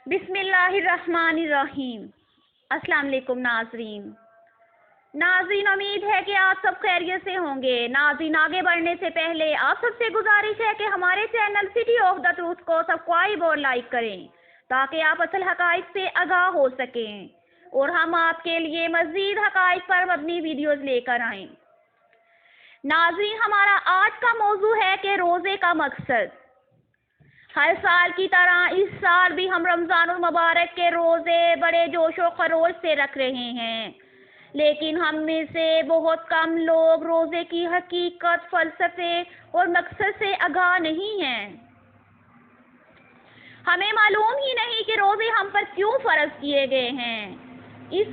بسم اللہ الرحمن الرحیم۔ السلام علیکم ناظرین، امید ہے کہ آپ سب خیریت سے ہوں گے۔ ناظرین، آگے بڑھنے سے پہلے آپ سب سے گزارش ہے کہ ہمارے channel city of the truth کو سبسکرائب اور لائک کریں تاکہ آپ اصل حقائق سے آگاہ ہو سکیں اور ہم آپ کے لیے مزید حقائق پر مبنی ویڈیوز لے کر آئیں۔ ناظرین، ہمارا آج کا موضوع ہے کہ روزے کا مقصد۔ ہر سال کی طرح اس سال بھی ہم رمضان المبارک کے روزے بڑے جوش و خروش سے رکھ رہے ہیں، لیکن ہم میں سے بہت کم لوگ روزے کی حقیقت، فلسفے اور مقصد سے آگاہ نہیں ہیں۔ ہمیں معلوم ہی نہیں کہ روزے ہم پر کیوں فرض کیے گئے ہیں، اس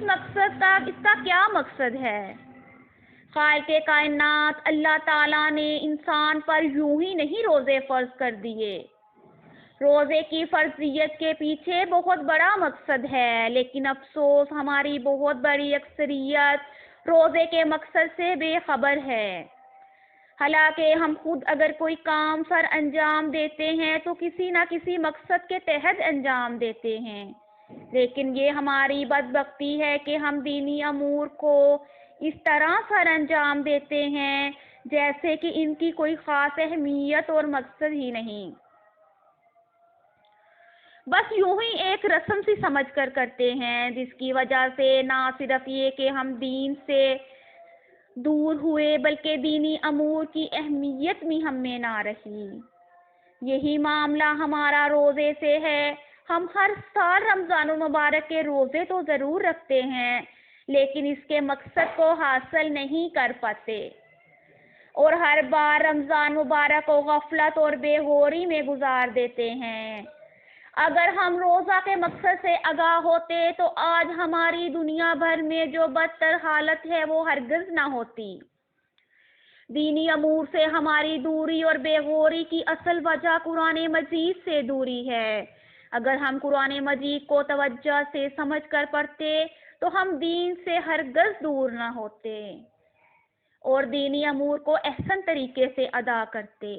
کا کیا مقصد ہے۔ خالق کائنات اللہ تعالیٰ نے انسان پر یوں ہی نہیں روزے فرض کر دیے۔ روزے کی فرضیت کے پیچھے بہت بڑا مقصد ہے، لیکن افسوس ہماری بہت بڑی اکثریت روزے کے مقصد سے بے خبر ہے۔ حالانکہ ہم خود اگر کوئی کام سر انجام دیتے ہیں تو کسی نہ کسی مقصد کے تحت انجام دیتے ہیں، لیکن یہ ہماری بدبختی ہے کہ ہم دینی امور کو اس طرح سر انجام دیتے ہیں جیسے کہ ان کی کوئی خاص اہمیت اور مقصد ہی نہیں، بس یوں ہی ایک رسم سی سمجھ کر کرتے ہیں، جس کی وجہ سے نہ صرف یہ کہ ہم دین سے دور ہوئے بلکہ دینی امور کی اہمیت بھی ہم میں نہ رہی۔ یہی معاملہ ہمارا روزے سے ہے۔ ہم ہر سال رمضان المبارک کے روزے تو ضرور رکھتے ہیں، لیکن اس کے مقصد کو حاصل نہیں کر پاتے اور ہر بار رمضان مبارک کو غفلت اور بے غوری میں گزار دیتے ہیں۔ اگر ہم روزہ کے مقصد سے آگاہ ہوتے تو آج ہماری دنیا بھر میں جو بدتر حالت ہے وہ ہرگز نہ ہوتی۔ دینی امور سے ہماری دوری اور بے غوری کی اصل وجہ قرآن مجید سے دوری ہے۔ اگر ہم قرآن مجید کو توجہ سے سمجھ کر پڑھتے تو ہم دین سے ہرگز دور نہ ہوتے اور دینی امور کو احسن طریقے سے ادا کرتے۔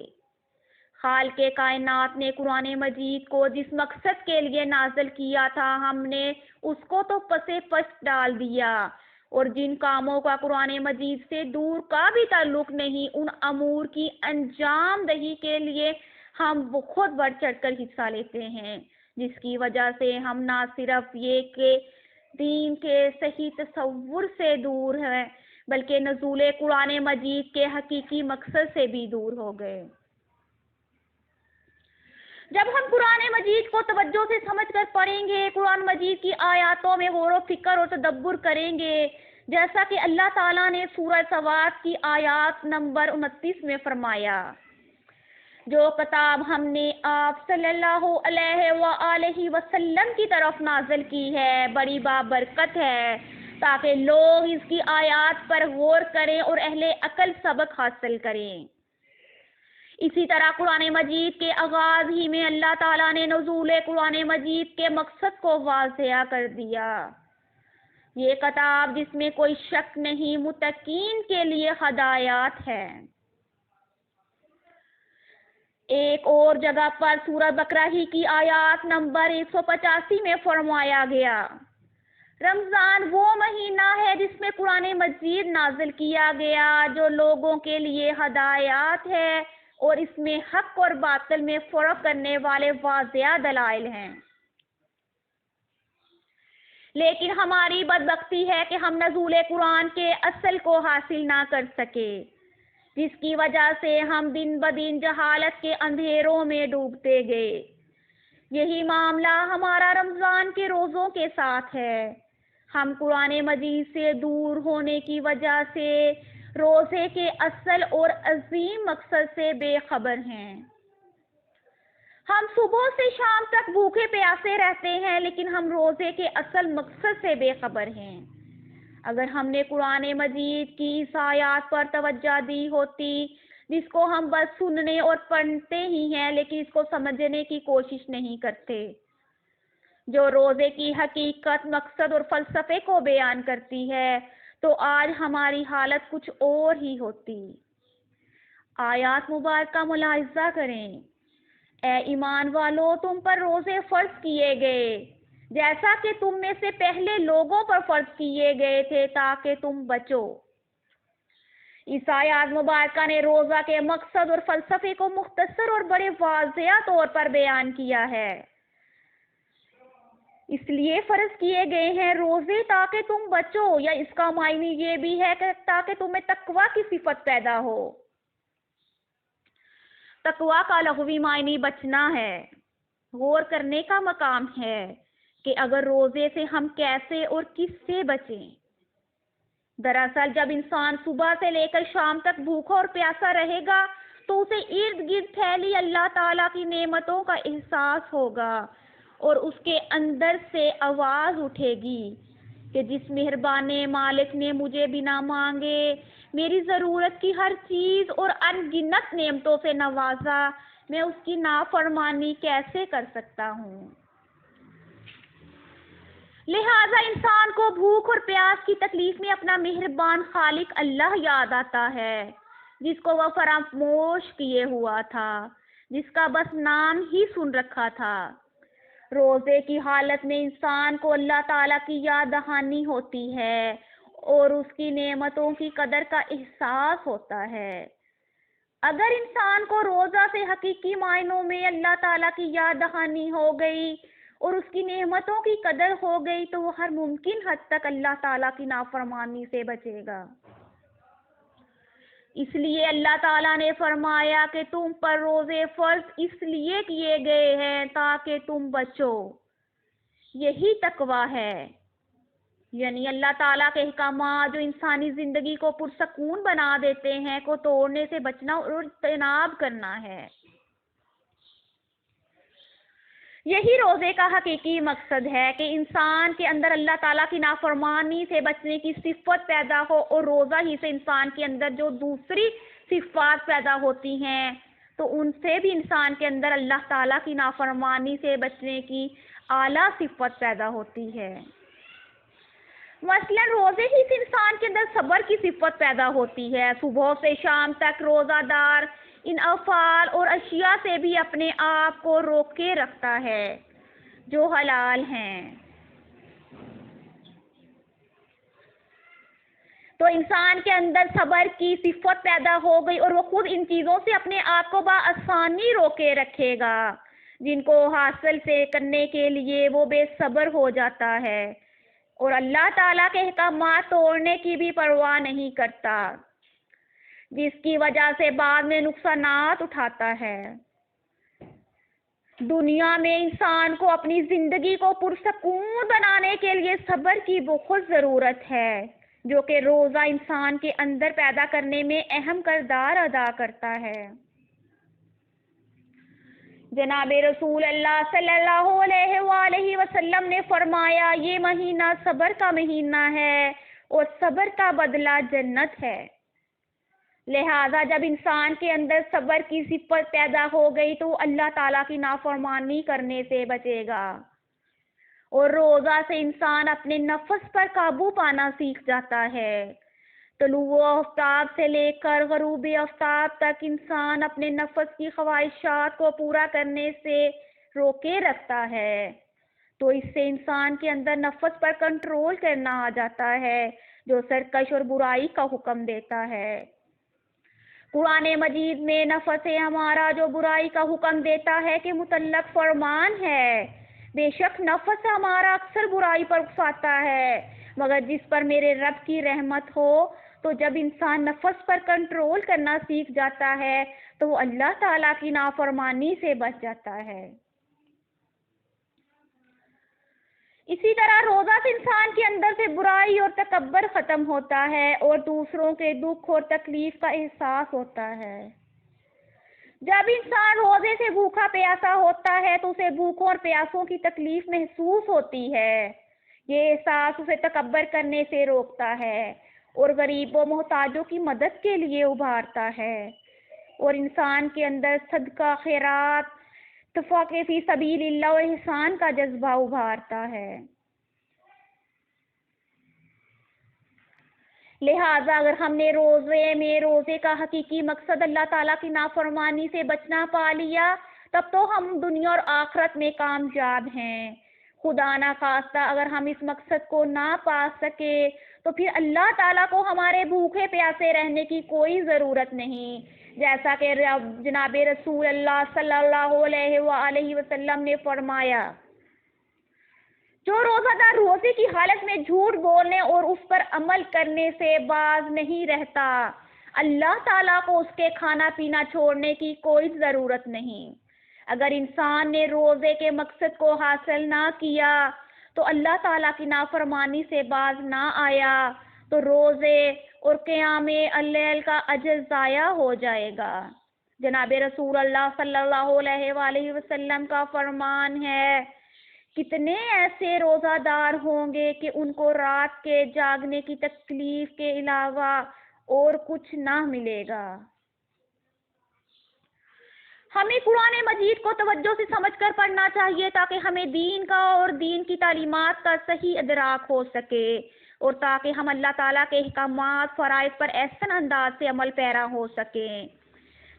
خالق کائنات نے قرآن مجید کو جس مقصد کے لیے نازل کیا تھا، ہم نے اس کو تو پسے پش ڈال دیا، اور جن کاموں کا قرآن مجید سے دور کا بھی تعلق نہیں، ان امور کی انجام دہی کے لیے ہم بہت بڑھ چڑھ کر حصہ لیتے ہیں، جس کی وجہ سے ہم نہ صرف یہ کہ دین کے صحیح تصور سے دور ہیں بلکہ نزول قرآن مجید کے حقیقی مقصد سے بھی دور ہو گئے۔ جب ہم قرآن مجید کو توجہ سے سمجھ کر پڑھیں گے، قرآن مجید کی آیاتوں میں غور و فکر اور تدبر کریں گے، جیسا کہ اللہ تعالیٰ نے سورہ صوات کی آیات نمبر 29 میں فرمایا، جو کتاب ہم نے آپ صلی اللہ علیہ وآلہ وسلم کی طرف نازل کی ہے بڑی بابرکت ہے، تاکہ لوگ اس کی آیات پر غور کریں اور اہل عقل سبق حاصل کریں۔ اسی طرح قرآن مجید کے آغاز ہی میں اللہ تعالیٰ نے نزول قرآن مجید کے مقصد کو واضح کر دیا۔ یہ کتاب جس میں کوئی شک نہیں متقین کے لیے ہدایات ہے۔ ایک اور جگہ پر سورہ بقرہ ہی کی آیات نمبر 185 میں فرمایا گیا، رمضان وہ مہینہ ہے جس میں قرآن مجید نازل کیا گیا، جو لوگوں کے لیے ہدایات ہے اور اس میں حق اور باطل میں فرق کرنے والے واضح دلائل ہیں۔ لیکن ہماری بدبختی ہے کہ ہم نزول قرآن کے اصل کو حاصل نہ کر سکے، جس کی وجہ سے ہم دن بدن جہالت کے اندھیروں میں ڈوبتے گئے۔ یہی معاملہ ہمارا رمضان کے روزوں کے ساتھ ہے۔ ہم قرآن مجید سے دور ہونے کی وجہ سے روزے کے اصل اور عظیم مقصد سے بے خبر ہیں۔ ہم صبح سے شام تک بھوکے پیاسے رہتے ہیں، لیکن ہم روزے کے اصل مقصد سے بے خبر ہیں۔ اگر ہم نے قرآن مجید کی اس آیات پر توجہ دی ہوتی، جس کو ہم بس سننے اور پڑھتے ہی ہیں لیکن اس کو سمجھنے کی کوشش نہیں کرتے، جو روزے کی حقیقت، مقصد اور فلسفے کو بیان کرتی ہے، تو آج ہماری حالت کچھ اور ہی ہوتی۔ آیات مبارکہ ملاحظہ کریں، اے ایمان والو، تم پر روزے فرض کیے گئے جیسا کہ تم میں سے پہلے لوگوں پر فرض کیے گئے تھے تاکہ تم بچو۔ اس آیات مبارکہ نے روزہ کے مقصد اور فلسفے کو مختصر اور بڑے واضح طور پر بیان کیا ہے۔ اس لیے فرض کیے گئے ہیں روزے تاکہ تم بچو، یا اس کا معنی یہ بھی ہے کہ تاکہ تمہیں تقویٰ کی صفت پیدا ہو۔ تقویٰ کا لغوی معنی بچنا ہے۔ غور کرنے کا مقام ہے کہ اگر روزے سے ہم کیسے اور کس سے بچیں۔ دراصل جب انسان صبح سے لے کر شام تک بھوکا اور پیاسا رہے گا تو اسے ارد گرد پھیلی اللہ تعالیٰ کی نعمتوں کا احساس ہوگا، اور اس کے اندر سے آواز اٹھے گی کہ جس مہربان مالک نے مجھے بنا مانگے میری ضرورت کی ہر چیز اور ان گنت نعمتوں سے نوازا، میں اس کی نافرمانی کیسے کر سکتا ہوں؟ لہٰذا انسان کو بھوک اور پیاس کی تکلیف میں اپنا مہربان خالق اللہ یاد آتا ہے، جس کو وہ فراموش کیے ہوا تھا، جس کا بس نام ہی سن رکھا تھا۔ روزے کی حالت میں انسان کو اللہ تعالیٰ کی یاد دہانی ہوتی ہے اور اس کی نعمتوں کی قدر کا احساس ہوتا ہے۔ اگر انسان کو روزہ سے حقیقی معنوں میں اللہ تعالیٰ کی یاد دہانی ہو گئی اور اس کی نعمتوں کی قدر ہو گئی تو وہ ہر ممکن حد تک اللہ تعالیٰ کی نافرمانی سے بچے گا۔ اس لیے اللہ تعالیٰ نے فرمایا کہ تم پر روزے فرض اس لیے کیے گئے ہیں تاکہ تم بچو۔ یہی تقویٰ ہے، یعنی اللہ تعالیٰ کے احکامات جو انسانی زندگی کو پرسکون بنا دیتے ہیں کو توڑنے سے بچنا اور اجتناب کرنا ہے۔ یہی روزے کا حقیقی مقصد ہے کہ انسان کے اندر اللہ تعالیٰ کی نافرمانی سے بچنے کی صفت پیدا ہو، اور روزہ ہی سے انسان کے اندر جو دوسری صفات پیدا ہوتی ہیں تو ان سے بھی انسان کے اندر اللہ تعالیٰ کی نافرمانی سے بچنے کی اعلیٰ صفت پیدا ہوتی ہے۔ مثلاً روزے ہی سے انسان کے اندر صبر کی صفت پیدا ہوتی ہے۔ صبح سے شام تک روزہ دار ان افعال اور اشیاء سے بھی اپنے آپ کو روکے رکھتا ہے جو حلال ہیں۔ تو انسان کے اندر صبر کی صفت پیدا ہو گئی اور وہ خود ان چیزوں سے اپنے آپ کو بآسانی روکے رکھے گا جن کو حاصل سے کرنے کے لیے وہ بے صبر ہو جاتا ہے اور اللہ تعالیٰ کے احکامات توڑنے کی بھی پرواہ نہیں کرتا، جس کی وجہ سے بعد میں نقصانات اٹھاتا ہے۔ دنیا میں انسان کو اپنی زندگی کو پرسکون بنانے کے لیے صبر کی بہت ضرورت ہے، جو کہ روزہ انسان کے اندر پیدا کرنے میں اہم کردار ادا کرتا ہے۔ جناب رسول اللہ صلی اللہ علیہ وآلہ وسلم نے فرمایا، یہ مہینہ صبر کا مہینہ ہے اور صبر کا بدلہ جنت ہے۔ لہذا جب انسان کے اندر صبر کی صفت پیدا ہو گئی تو اللہ تعالیٰ کی نافرمانی کرنے سے بچے گا، اور روزہ سے انسان اپنے نفس پر قابو پانا سیکھ جاتا ہے۔ طلوع آفتاب سے لے کر غروب آفتاب تک انسان اپنے نفس کی خواہشات کو پورا کرنے سے روکے رکھتا ہے، تو اس سے انسان کے اندر نفس پر کنٹرول کرنا آ جاتا ہے جو سرکش اور برائی کا حکم دیتا ہے۔ قرآن مجید میں نفس ہمارا جو برائی کا حکم دیتا ہے کہ متعلق فرمان ہے، بے شک نفس ہمارا اکثر برائی پر اکساتا ہے، مگر جس پر میرے رب کی رحمت ہو۔ تو جب انسان نفس پر کنٹرول کرنا سیکھ جاتا ہے تو وہ اللہ تعالیٰ کی نافرمانی سے بچ جاتا ہے۔ اسی طرح روزہ سے انسان کے اندر سے برائی اور تکبر ختم ہوتا ہے اور دوسروں کے دکھ اور تکلیف کا احساس ہوتا ہے۔ جب انسان روزے سے بھوکا پیاسا ہوتا ہے تو اسے بھوکوں اور پیاسوں کی تکلیف محسوس ہوتی ہے۔ یہ احساس اسے تکبر کرنے سے روکتا ہے اور غریب و محتاجوں کی مدد کے لیے ابھارتا ہے، اور انسان کے اندر صدقہ، خیرات، انفاق فی سبیل اللہ و احسان کا جذبہ ابھارتا ہے۔ لہٰذا اگر ہم نے روزے کا حقیقی مقصد اللہ تعالیٰ کی نافرمانی سے بچنا پا لیا تب تو ہم دنیا اور آخرت میں کامیاب ہیں۔ خدا نہ خواستہ اگر ہم اس مقصد کو نہ پا سکے تو پھر اللہ تعالیٰ کو ہمارے بھوکے پیاسے رہنے کی کوئی ضرورت نہیں، جیسا کہ جناب رسول اللہ صلی اللہ علیہ وآلہ وسلم نے فرمایا، جو روزہ دار روزے کی حالت میں جھوٹ بولنے اور اس پر عمل کرنے سے باز نہیں رہتا، اللہ تعالیٰ کو اس کے کھانا پینا چھوڑنے کی کوئی ضرورت نہیں۔ اگر انسان نے روزے کے مقصد کو حاصل نہ کیا تو اللہ تعالیٰ کی نافرمانی سے باز نہ آیا تو روزے اور قیام اللیل کا اجر ضائع ہو جائے گا۔ جناب رسول اللہ صلی اللہ علیہ وآلہ وسلم کا فرمان ہے، کتنے ایسے روزہ دار ہوں گے کہ ان کو رات کے جاگنے کی تکلیف کے علاوہ اور کچھ نہ ملے گا۔ ہمیں قرآن مجید کو توجہ سے سمجھ کر پڑھنا چاہیے تاکہ ہمیں دین کا اور دین کی تعلیمات کا صحیح ادراک ہو سکے اور تاکہ ہم اللہ تعالیٰ کے احکامات فرائض پر احسن انداز سے عمل پیرا ہو سکیں۔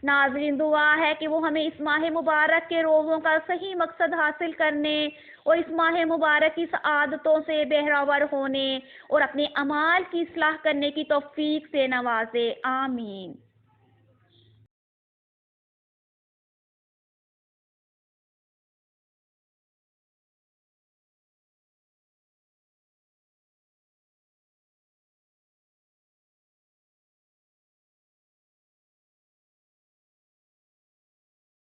ناظرین، دعا ہے کہ وہ ہمیں اس ماہ مبارک کے روزوں کا صحیح مقصد حاصل کرنے اور اس ماہ مبارک کی سعادتوں سے بہرور ہونے اور اپنے اعمال کی اصلاح کرنے کی توفیق سے نوازے، آمین۔